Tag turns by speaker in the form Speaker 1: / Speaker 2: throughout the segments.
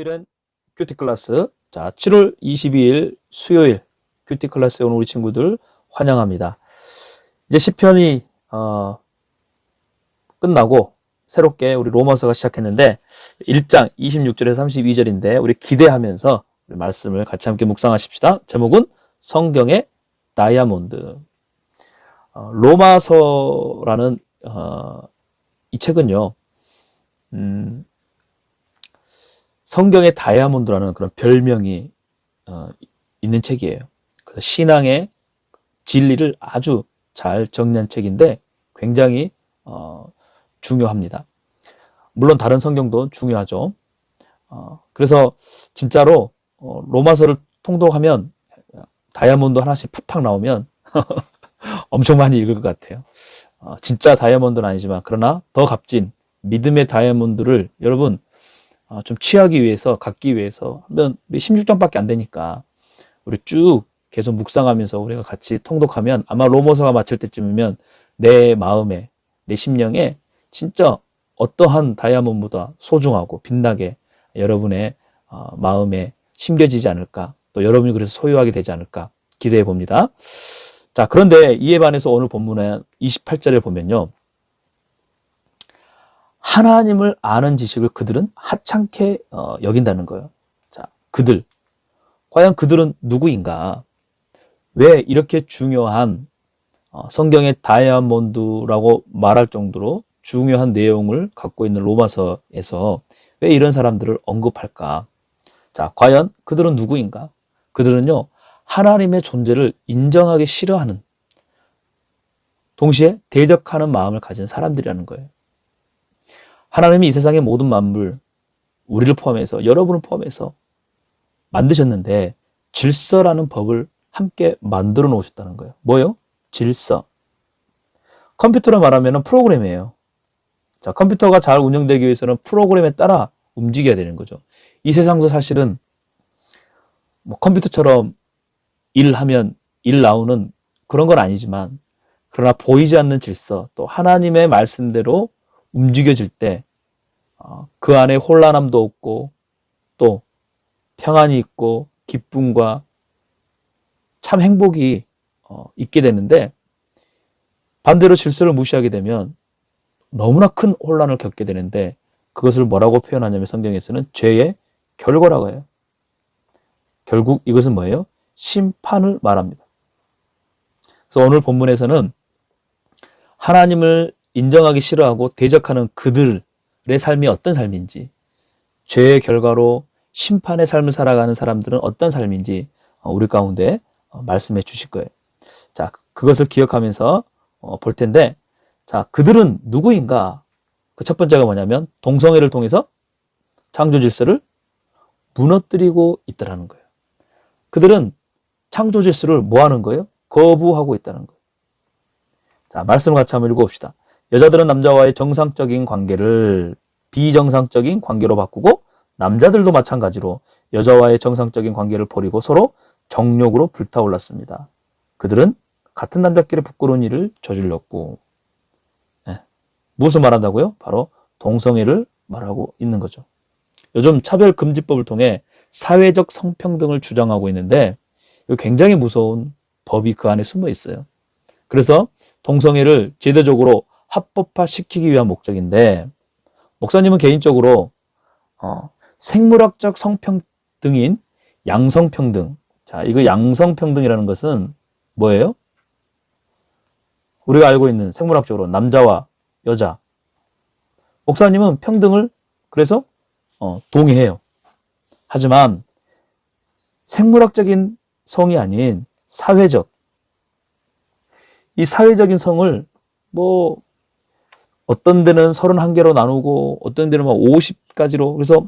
Speaker 1: 내일은 큐티 클래스. 자, 7월 22일 수요일 큐티 클래스에 오는 우리 친구들 환영합니다. 이제 시편이 끝나고 새롭게 우리 로마서가 시작했는데 1장 26절에서 32절인데 우리 기대하면서 우리 말씀을 같이 함께 묵상하십시다. 제목은 성경의 다이아몬드. 로마서라는 이 책은요. 성경의 다이아몬드라는 그런 별명이 있는 책이에요. 그래서 신앙의 진리를 아주 잘 정리한 책인데 굉장히 중요합니다. 물론 다른 성경도 중요하죠. 그래서 진짜로 로마서를 통독하면 다이아몬드 하나씩 팍팍 나오면 엄청 많이 읽을 것 같아요. 진짜 다이아몬드는 아니지만 그러나 더 값진 믿음의 다이아몬드를 여러분 좀 취하기 위해서, 갖기 위해서 하면 우리 16장밖에 안 되니까 우리 쭉 계속 묵상하면서 우리가 같이 통독하면 아마 로마서가 마칠 때쯤이면 내 마음에, 내 심령에 진짜 어떠한 다이아몬드보다 소중하고 빛나게 여러분의 마음에 심겨지지 않을까, 또 여러분이 그래서 소유하게 되지 않을까 기대해 봅니다. 자, 그런데 이에 반해서 오늘 본문의 28절에 보면요. 하나님을 아는 지식을 그들은 하찮게 여긴다는 거예요. 자, 그들. 과연 그들은 누구인가? 왜 이렇게 중요한 성경의 다이아몬드라고 말할 정도로 중요한 내용을 갖고 있는 로마서에서 왜 이런 사람들을 언급할까? 자, 과연 그들은 누구인가? 그들은요, 하나님의 존재를 인정하기 싫어하는, 동시에 대적하는 마음을 가진 사람들이라는 거예요. 하나님이 이 세상의 모든 만물, 우리를 포함해서, 여러분을 포함해서 만드셨는데 질서라는 법을 함께 만들어 놓으셨다는 거예요. 뭐요? 질서. 컴퓨터로 말하면 프로그램이에요. 자, 컴퓨터가 잘 운영되기 위해서는 프로그램에 따라 움직여야 되는 거죠. 이 세상도 사실은 뭐 컴퓨터처럼 일하면 일 나오는 그런 건 아니지만, 그러나 보이지 않는 질서, 또 하나님의 말씀대로 움직여질 때 그 안에 혼란함도 없고 또 평안이 있고 기쁨과 참 행복이 있게 되는데, 반대로 질서를 무시하게 되면 너무나 큰 혼란을 겪게 되는데, 그것을 뭐라고 표현하냐면 성경에서는 죄의 결과라고 해요. 결국 이것은 뭐예요? 심판을 말합니다. 그래서 오늘 본문에서는 하나님을 인정하기 싫어하고 대적하는 그들의 삶이 어떤 삶인지, 죄의 결과로 심판의 삶을 살아가는 사람들은 어떤 삶인지 우리 가운데 말씀해 주실 거예요. 자, 그것을 기억하면서 볼 텐데, 자, 그들은 누구인가? 그 첫 번째가 뭐냐면 동성애를 통해서 창조 질서를 무너뜨리고 있다는 거예요. 그들은 창조 질서를 뭐 하는 거예요? 거부하고 있다는 거예요. 자, 말씀을 같이 한번 읽어봅시다. 여자들은 남자와의 정상적인 관계를 비정상적인 관계로 바꾸고, 남자들도 마찬가지로 여자와의 정상적인 관계를 버리고 서로 정욕으로 불타올랐습니다. 그들은 같은 남자끼리 부끄러운 일을 저질렀고, 무엇을 말한다고요? 바로 동성애를 말하고 있는 거죠. 요즘 차별금지법을 통해 사회적 성평등을 주장하고 있는데, 이거 굉장히 무서운 법이 그 안에 숨어 있어요. 그래서 동성애를 제도적으로 합법화시키기 위한 목적인데, 목사님은 개인적으로 생물학적 성평등인 양성평등. 자, 이거 양성평등이라는 것은 뭐예요? 우리가 알고 있는 생물학적으로 남자와 여자. 목사님은 평등을 그래서 동의해요. 하지만 생물학적인 성이 아닌 사회적, 이 사회적인 성을 뭐 어떤 데는 31개로 나누고 어떤 데는 막 50가지로, 그래서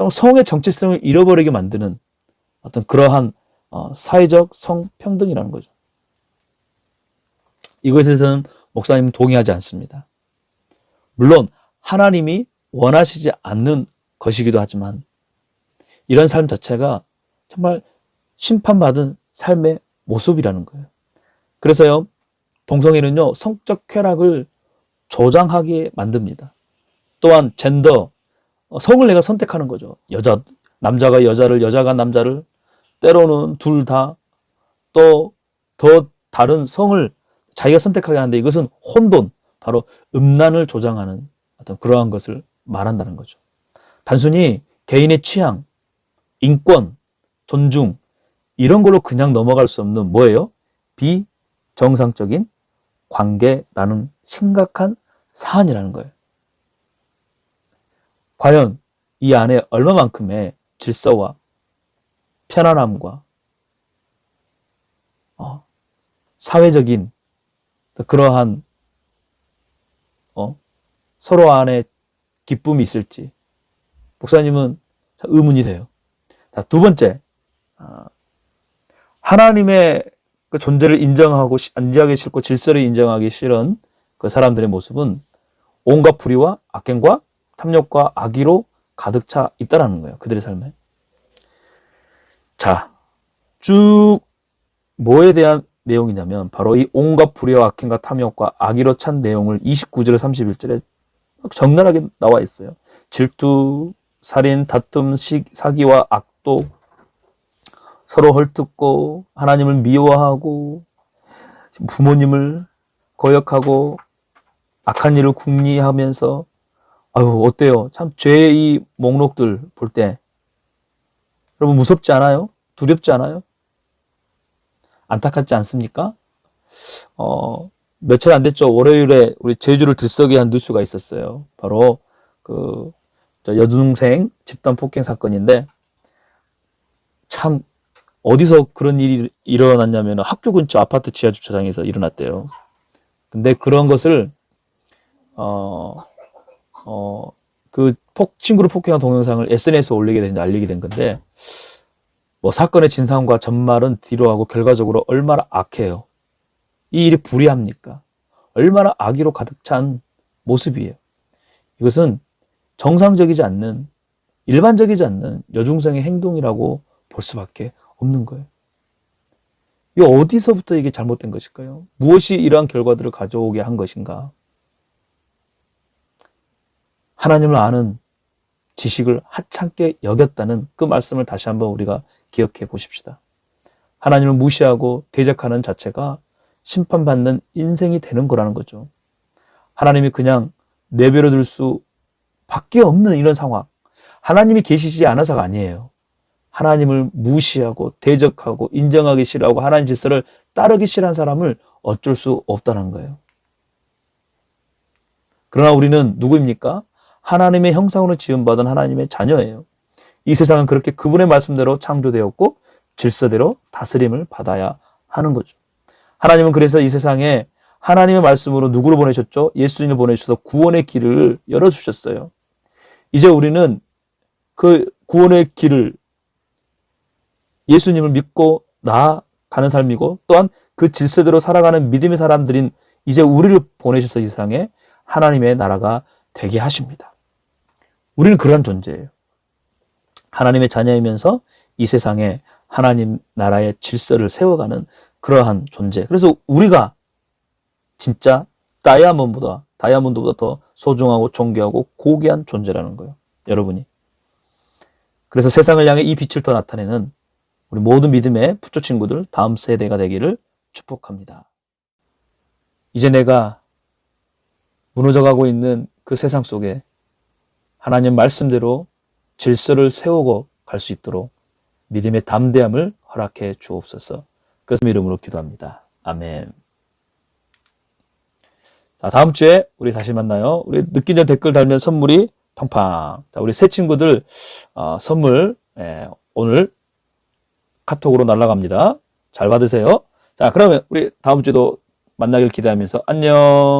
Speaker 1: 성의 정체성을 잃어버리게 만드는 어떤 그러한 사회적 성평등이라는 거죠. 이것에 대해서는 목사님은 동의하지 않습니다. 물론 하나님이 원하시지 않는 것이기도 하지만 이런 삶 자체가 정말 심판받은 삶의 모습이라는 거예요. 그래서요, 동성애는요, 성적 쾌락을 조장하게 만듭니다. 또한 젠더, 성을 내가 선택하는 거죠. 남자가 여자를, 여자가 남자를, 때로는 둘 다, 또 더 다른 성을 자기가 선택하게 하는데 이것은 혼돈, 바로 음란을 조장하는 어떤 그러한 것을 말한다는 거죠. 단순히 개인의 취향, 인권, 존중 이런 걸로 그냥 넘어갈 수 없는 뭐예요? 비정상적인 관계라는 심각한 사안이라는 거예요. 과연 이 안에 얼마만큼의 질서와 편안함과 사회적인 그러한 서로 안에 기쁨이 있을지 목사님은 의문이 돼요. 자, 두 번째, 하나님의 그 존재를 인지하기 싫고 질서를 인정하기 싫은 그 사람들의 모습은 온갖 불의와 악행과 탐욕과 악의로 가득 차 있다라는 거예요. 그들의 삶에. 자, 쭉 뭐에 대한 내용이냐면 바로 이 온갖 불의와 악행과 탐욕과 악의로 찬 내용을 29절 31절에 적나라하게 나와 있어요. 질투, 살인, 다툼, 사기와 악독, 서로 헐뜯고 하나님을 미워하고 부모님을 거역하고 악한 일을 궁리하면서 아유 어때요? 참 죄의 이 목록들 볼 때 여러분 무섭지 않아요? 두렵지 않아요? 안타깝지 않습니까? 며칠 안 됐죠. 월요일에 우리 제주를 들썩이게 한 뉴스가 있었어요. 바로 그 여중생 집단 폭행 사건인데 참 어디서 그런 일이 일어났냐면 학교 근처 아파트 지하 주차장에서 일어났대요. 근데 그런 것을 그 친구를 폭행한 동영상을 SNS에 올리게 된 알리게 된 건데 뭐 사건의 진상과 전말은 뒤로 하고 결과적으로 얼마나 악해요. 이 일이 불의합니까? 얼마나 악의로 가득 찬 모습이에요. 이것은 정상적이지 않는 일반적이지 않는 여중생의 행동이라고 볼 수밖에 없는 거예요. 이 어디서부터 이게 잘못된 것일까요? 무엇이 이러한 결과들을 가져오게 한 것인가? 하나님을 아는 지식을 하찮게 여겼다는 그 말씀을 다시 한번 우리가 기억해 보십시다. 하나님을 무시하고 대적하는 자체가 심판받는 인생이 되는 거라는 거죠. 하나님이 그냥 내버려 둘 수밖에 없는 이런 상황. 하나님이 계시지 않아서가 아니에요. 하나님을 무시하고 대적하고 인정하기 싫어하고 하나님 질서를 따르기 싫어하는 사람을 어쩔 수 없다는 거예요. 그러나 우리는 누구입니까? 하나님의 형상으로 지음받은 하나님의 자녀예요. 이 세상은 그렇게 그분의 말씀대로 창조되었고 질서대로 다스림을 받아야 하는 거죠. 하나님은 그래서 이 세상에 하나님의 말씀으로 누구를 보내셨죠? 예수님을 보내주셔서 구원의 길을 열어주셨어요. 이제 우리는 그 구원의 길을 예수님을 믿고 나아가는 삶이고 또한 그 질서대로 살아가는 믿음의 사람들인 이제 우리를 보내셔서 이 세상에 하나님의 나라가 되게 하십니다. 우리는 그러한 존재예요. 하나님의 자녀이면서 이 세상에 하나님 나라의 질서를 세워가는 그러한 존재. 그래서 우리가 진짜 다이아몬드보다 더 소중하고 존귀하고 고귀한 존재라는 거예요. 여러분이. 그래서 세상을 향해 이 빛을 더 나타내는 우리 모든 믿음의 부초 친구들 다음 세대가 되기를 축복합니다. 이제 내가 무너져가고 있는 그 세상 속에 하나님 말씀대로 질서를 세우고 갈 수 있도록 믿음의 담대함을 허락해 주옵소서. 그 이름으로 기도합니다. 아멘. 자, 다음 주에 우리 다시 만나요. 우리 늦기 전 댓글 달면 선물이 팡팡. 자, 우리 새 친구들 선물 오늘 카톡으로 날아갑니다. 잘 받으세요. 자, 그러면 우리 다음 주에도 만나길 기대하면서 안녕.